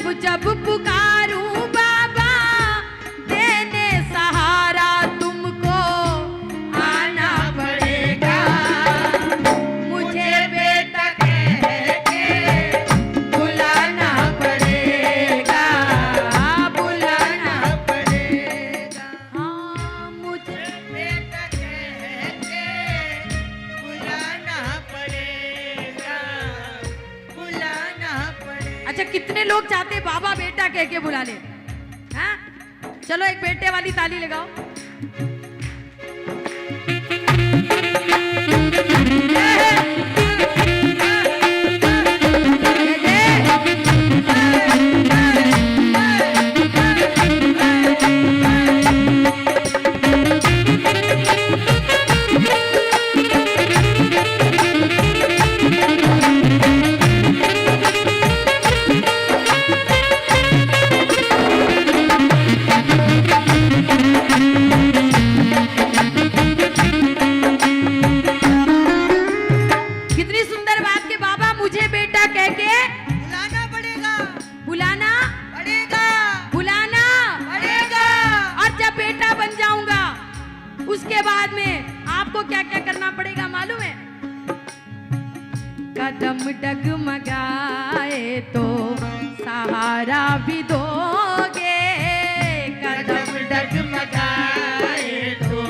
जब जब पुकारूं बाबा देने सहारा तुमको आना पड़ेगा। मुझे बेटा कह के बुलाना पड़ेगा, बुलाना पड़ेगा। हाँ मुझे बेटा कह के बुलाना पड़ेगा, बुलाना पड़ेगा। अच्छा, कितने लोग चाहते हैं बाबा बेटा कह के बुला ले? हाँ चलो एक बेटे वाली ताली लगाओ। कितनी सुंदर बात के बाबा मुझे बेटा कह के बुलाना पड़ेगा, बुलाना पड़ेगा, बुलाना पड़ेगा। और जब बेटा बन जाऊंगा उसके बाद में आपको क्या क्या करना पड़ेगा मालूम है? कदम डगमगाए तो सहारा भी दोगे, कदम डगमगाए तो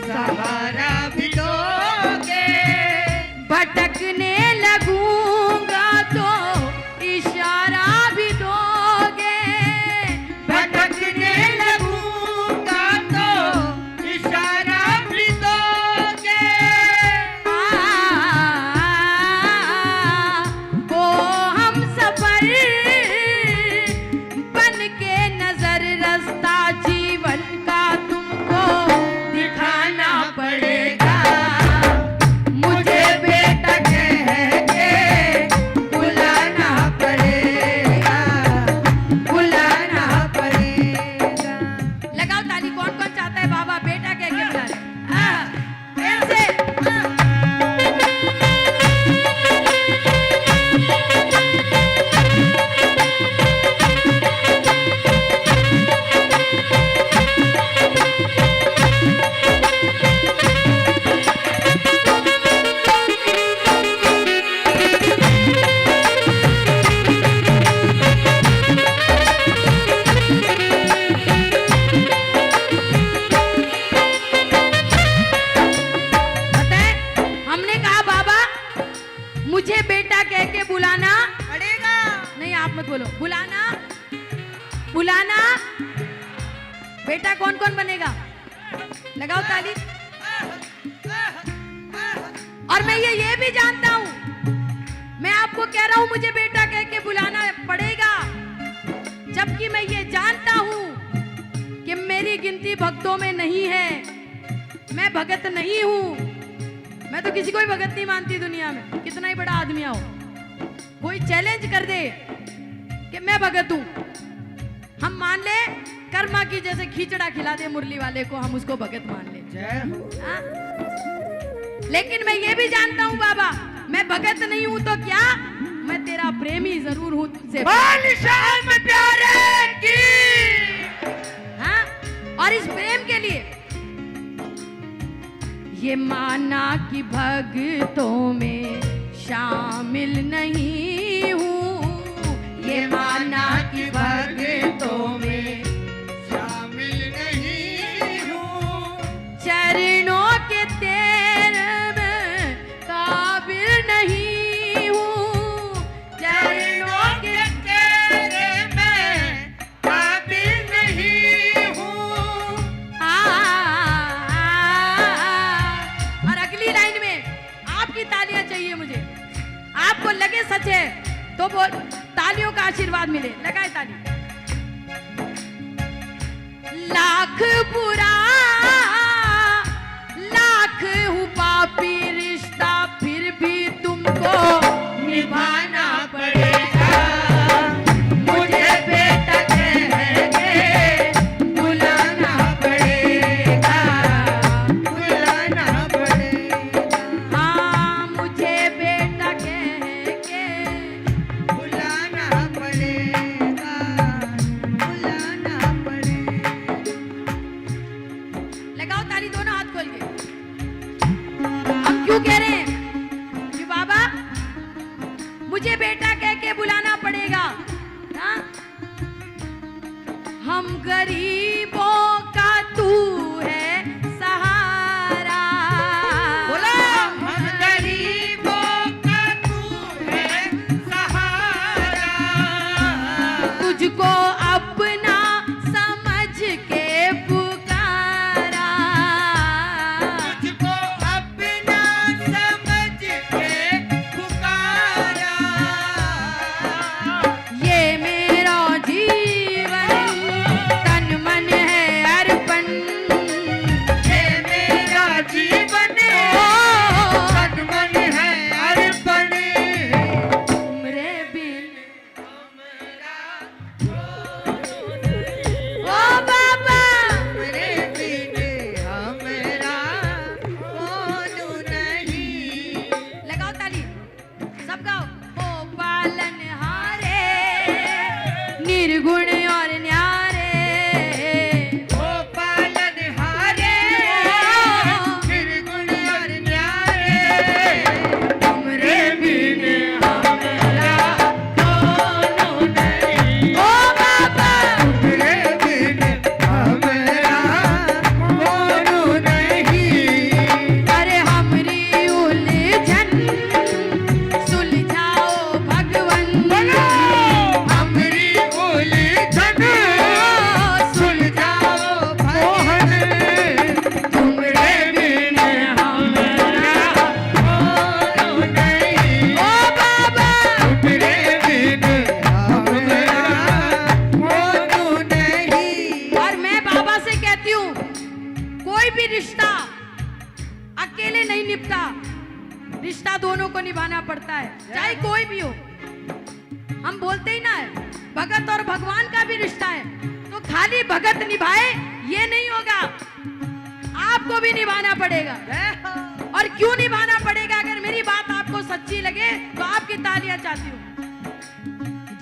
सहारा भी दोगे। भटकने लगूंगा तो इशारा भी दोगे, भटकने लगूंगा तो इशारा भी दोगे। वो हम सफर बन के नजर रास्ता जीवन का तुमको दिखाना पड़ेगा। मुझे बेटा कह के बुलाना पड़ेगा, बुलाना पड़ेगा। लगाओ ताली, कौन कौन चाहता है बाबा बेटा कह के बुला ले? फिर से हमने कहा बाबा मुझे बेटा कह के बुलाना पड़ेगा। नहीं, आप मत बोलो, बुलाना बुलाना। बेटा कौन कौन बनेगा? लगाओ ताली। और मैं ये भी जानता हूं, मैं आपको कह रहा हूं मुझे बेटा कह के बुलाना पड़ेगा, जबकि मैं ये जानता हूं कि मेरी गिनती भक्तों में नहीं है, मैं भगत नहीं हूं। मैं तो किसी को भी भगत नहीं मानती दुनिया में, कितना ही बड़ा आदमी हो। कोई चैलेंज कर दे कि मैं भगत हूं, हम मान ले कर्मा की जैसे खिचड़ा खिला दे मुरली वाले को, हम उसको भगत मान ले। जय हो। हाँ? लेकिन मैं ये भी जानता हूं बाबा, मैं भगत नहीं हूं तो क्या, मैं तेरा प्रेमी जरूर हूं तुझसे। शाम प्यारे की। हाँ? और इस प्रेम के लिए ये माना कि भक्तों में शामिल नहीं हूँ, ये माना कि भक्तों में शामिल नहीं हूँ। चरणों के तेरे में काबिल नहीं हूँ, चरणों के तेरे में काबिल नहीं हूँ। और अगली लाइन में आपकी तालियां चाहिए मुझे। आपको लगे सच है तो बोल, तालियों का आशीर्वाद मिले। लगाए ताली। लाख बुरा लाख हूँ पापी रिश्ता, फिर भी तुमको निभाना पड़ेगा। मुझे बेटा कह के बुलाना पड़ेगा, बुलाना पड़ेगा, हाँ मुझे बेटा कह के बुलाना पड़ेगा। गरीबों का तू है सहारा। बोला हम गरीबों का तू है सहारा। तुझको अपना समझ के पुकारा। तुझको अपना समझ के पुकारा। ये मेरा जीवन तन मन है अर्पण। ये मेरा जीवन तन मन है अर्पण। तुमरे बिन ओ बाबा मेरे बिन हमरा कौन नहीं। लगाओ ताली, सब गाओ। ओ पालनहारे निर्गुण और न्यारे। ओ पालनहारे निर्गुण और न्यारे। तुमरे बिन हमरा कौन नहीं। ओ बाबा मेरे बिन हमरा कौन नहीं। अरे हमरी उलझन सुलझाओ भगवन। हमरी उलझन सुलझाओ मोहन। तुमरे बिन हमरा कौन नहीं। ओ बाबा मेरे बिन हमरा कौन नहीं। और मैं बाबा से कहती हूँ, कोई भी रिश्ता अकेले नहीं निपटा, रिश्ता दोनों को निभाना पड़ता है, चाहे कोई भी हो। हम बोलते ही ना है, भगत और भगवान का भी रिश्ता है, तो खाली भगत निभाए ये नहीं होगा, आपको भी निभाना पड़ेगा। और क्यों निभाना पड़ेगा? अगर मेरी बात आपको सच्ची लगे तो आपकी तालियां चाहती हूँ।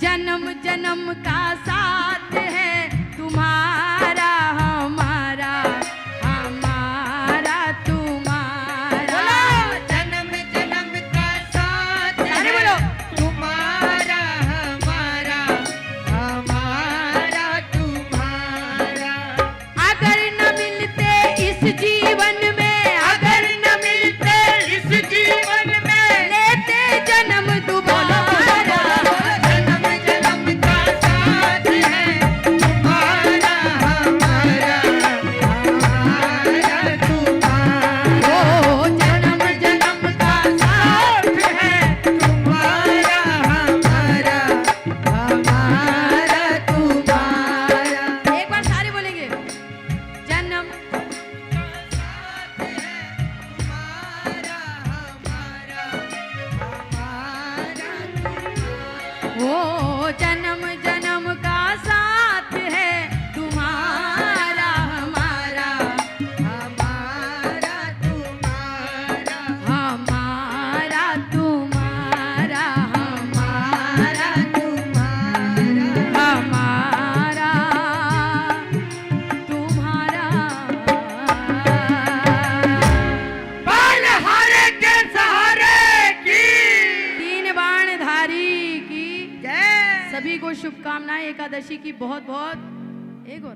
जन्म जन्म का साथ है तुम्हारा हमारा, हमारा तुम्हारा। जन्म जन्म का साथ अरे है बोलो। तुम्हारा हमारा, हमारा तुम्हारा। अगर न मिलते इस जीवन में, अगर न मिलते इस जीवन में लेते जन्म दोबारा। जन्म जन्म का साथ है तुम्हारा हमारा, हमारा तुम्हारा। ओ जन्म जन्म का साथ है तुम्हारा हमारा, हमारा तुम्हारा। एक बार सारे बोलेंगे। जन्म ओ जन्म जन्म का साथ है तुम्हारा हमारा, हमारा तुम्हारा, हमारा तुम्हारा, हमारा तुम्हारा। हमारा तुम्हारा। बालहारे के सहारे की तीन बाण धारी की जय। सभी को शुभकामनाएं एकादशी की बहुत बहुत। एक और